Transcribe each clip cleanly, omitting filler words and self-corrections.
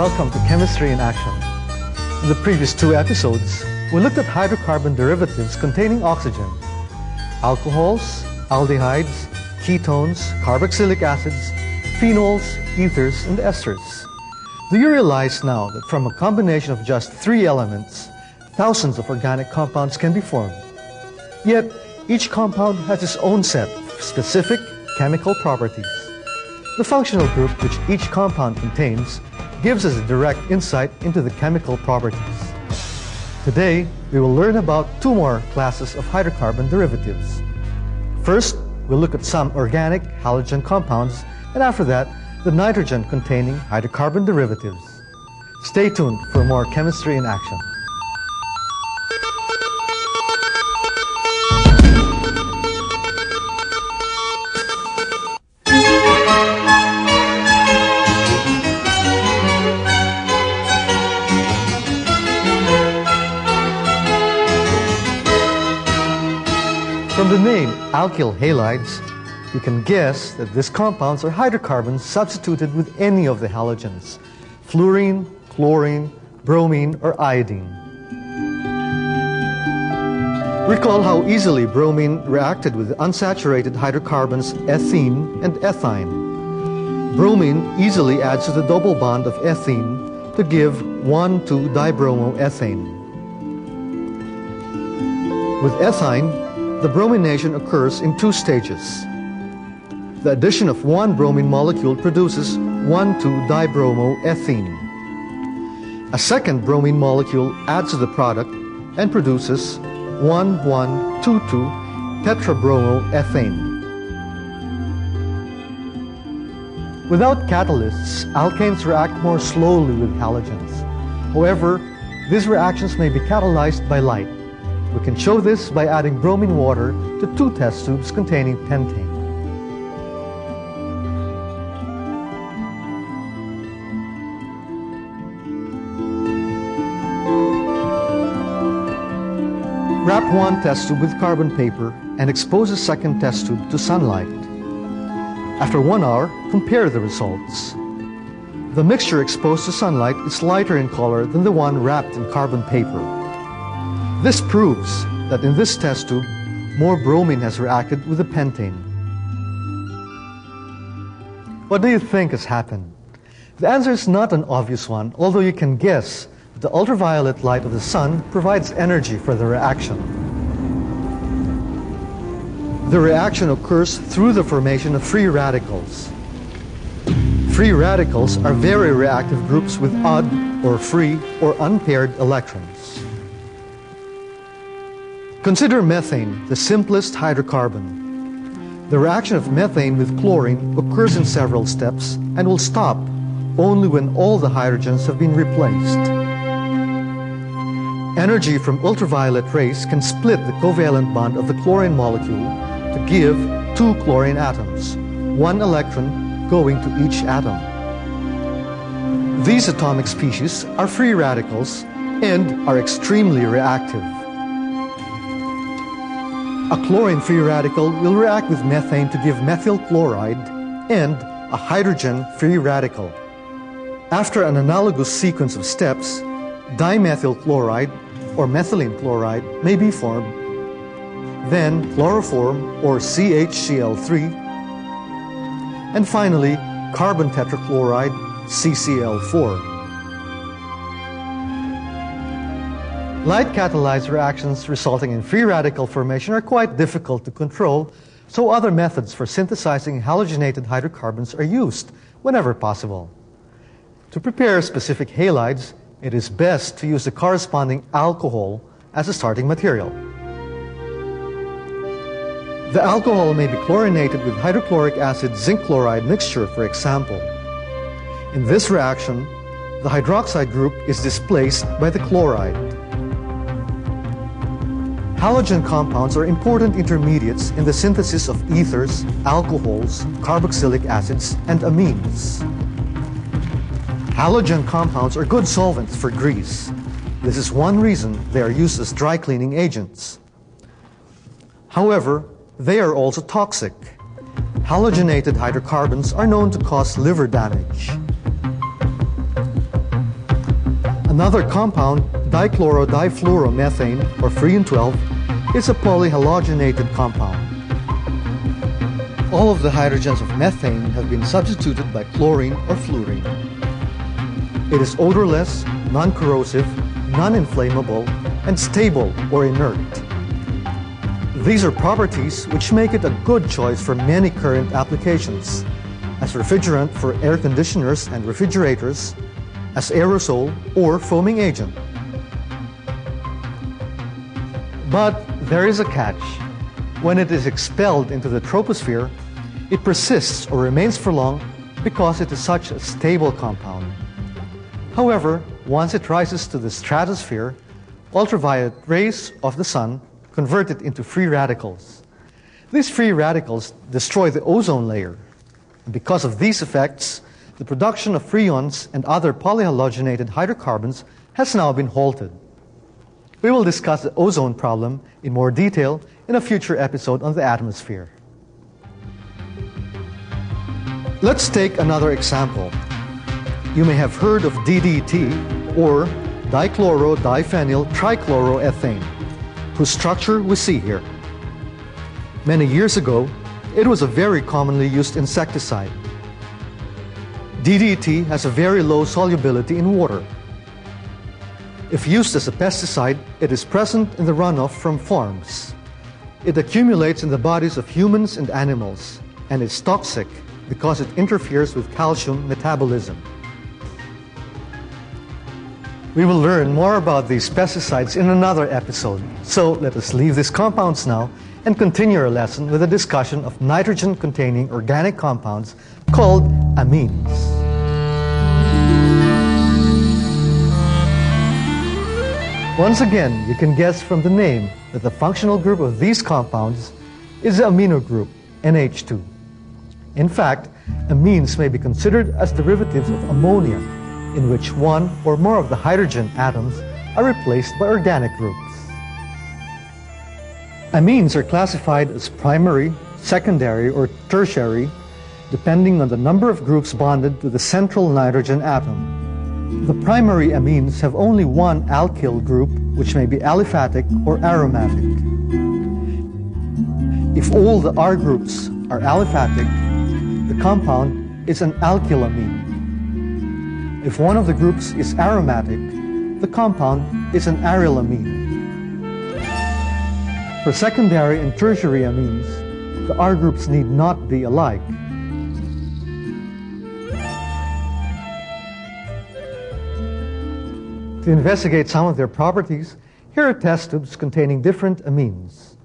Welcome to Chemistry in Action. In the previous 2 episodes, we looked at hydrocarbon derivatives containing oxygen, alcohols, aldehydes, ketones, carboxylic acids, phenols, ethers, and esters. Do you realize now that from a combination of just 3 elements, thousands of organic compounds can be formed? Yet, each compound has its own set of specific chemical properties. The functional group which each compound contains gives us a direct insight into the chemical properties. Today, we will learn about 2 more classes of hydrocarbon derivatives. First, we'll look at some organic halogen compounds, and after that, the nitrogen-containing hydrocarbon derivatives. Stay tuned for more Chemistry in Action. From the name alkyl halides, you can guess that these compounds are hydrocarbons substituted with any of the halogens: fluorine, chlorine, bromine, or iodine. Recall how easily bromine reacted with the unsaturated hydrocarbons ethene and ethyne. Bromine easily adds to the double bond of ethene to give 1,2-dibromoethane. With ethyne, the bromination occurs in 2 stages. The addition of 1 bromine molecule produces 1,2-dibromoethene. A second bromine molecule adds to the product and produces 1,1,2,2-tetrabromoethane. Without catalysts, alkanes react more slowly with halogens. However, these reactions may be catalyzed by light. We can show this by adding bromine water to 2 test tubes containing pentane. Wrap 1 test tube with carbon paper and expose the second test tube to sunlight. After 1 hour, compare the results. The mixture exposed to sunlight is lighter in color than the one wrapped in carbon paper. This proves that in this test tube, more bromine has reacted with the pentane. What do you think has happened? The answer is not an obvious one, although you can guess that the ultraviolet light of the sun provides energy for the reaction. The reaction occurs through the formation of free radicals. Free radicals are very reactive groups with odd or free or unpaired electrons. Consider methane, the simplest hydrocarbon. The reaction of methane with chlorine occurs in several steps and will stop only when all the hydrogens have been replaced. Energy from ultraviolet rays can split the covalent bond of the chlorine molecule to give 2 chlorine atoms, 1 electron going to each atom. These atomic species are free radicals and are extremely reactive. A chlorine free radical will react with methane to give methyl chloride and a hydrogen free radical. After an analogous sequence of steps, dimethyl chloride or methylene chloride may be formed, then chloroform or CHCl3, and finally carbon tetrachloride CCl4. Light-catalyzed reactions resulting in free radical formation are quite difficult to control, so other methods for synthesizing halogenated hydrocarbons are used whenever possible. To prepare specific halides, it is best to use the corresponding alcohol as a starting material. The alcohol may be chlorinated with hydrochloric acid zinc chloride mixture, for example. In this reaction, the hydroxide group is displaced by the chloride. Halogen compounds are important intermediates in the synthesis of ethers, alcohols, carboxylic acids, and amines. Halogen compounds are good solvents for grease. This is one reason they are used as dry cleaning agents. However, they are also toxic. Halogenated hydrocarbons are known to cause liver damage. Another compound, dichloro-difluoromethane, or freon-12, is a polyhalogenated compound. All of the hydrogens of methane have been substituted by chlorine or fluorine. It is odorless, non-corrosive, non-inflammable, and stable or inert. These are properties which make it a good choice for many current applications, as refrigerant for air conditioners and refrigerators, as aerosol or foaming agent. But there is a catch. When it is expelled into the troposphere, it persists or remains for long because it is such a stable compound. However, once it rises to the stratosphere, ultraviolet rays of the sun convert it into free radicals. These free radicals destroy the ozone layer. And because of these effects, the production of freons and other polyhalogenated hydrocarbons has now been halted. We will discuss the ozone problem in more detail in a future episode on the atmosphere. Let's take another example. You may have heard of DDT, or dichloro-diphenyl trichloroethane, whose structure we see here. Many years ago, it was a very commonly used insecticide. DDT has a very low solubility in water. If used as a pesticide, it is present in the runoff from farms. It accumulates in the bodies of humans and animals, and is toxic because it interferes with calcium metabolism. We will learn more about these pesticides in another episode, so let us leave these compounds now and continue our lesson with a discussion of nitrogen-containing organic compounds called amines. Once again, you can guess from the name that the functional group of these compounds is the amino group, NH2. In fact, amines may be considered as derivatives of ammonia, in which one or more of the hydrogen atoms are replaced by organic groups. Amines are classified as primary, secondary, or tertiary, depending on the number of groups bonded to the central nitrogen atom. The primary amines have only one alkyl group, which may be aliphatic or aromatic. If all the R groups are aliphatic, the compound is an alkylamine. If one of the groups is aromatic, the compound is an arylamine. For secondary and tertiary amines, the R groups need not be alike. To investigate some of their properties, here are test tubes containing different amines.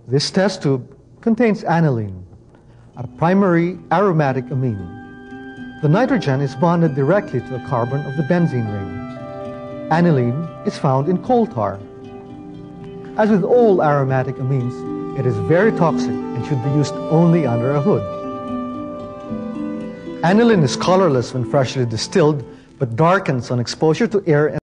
This test tube contains aniline, a primary aromatic amine. The nitrogen is bonded directly to the carbon of the benzene ring. Aniline is found in coal tar. As with all aromatic amines, it is very toxic and should be used only under a hood. Aniline is colorless when freshly distilled, but darkens on exposure to air and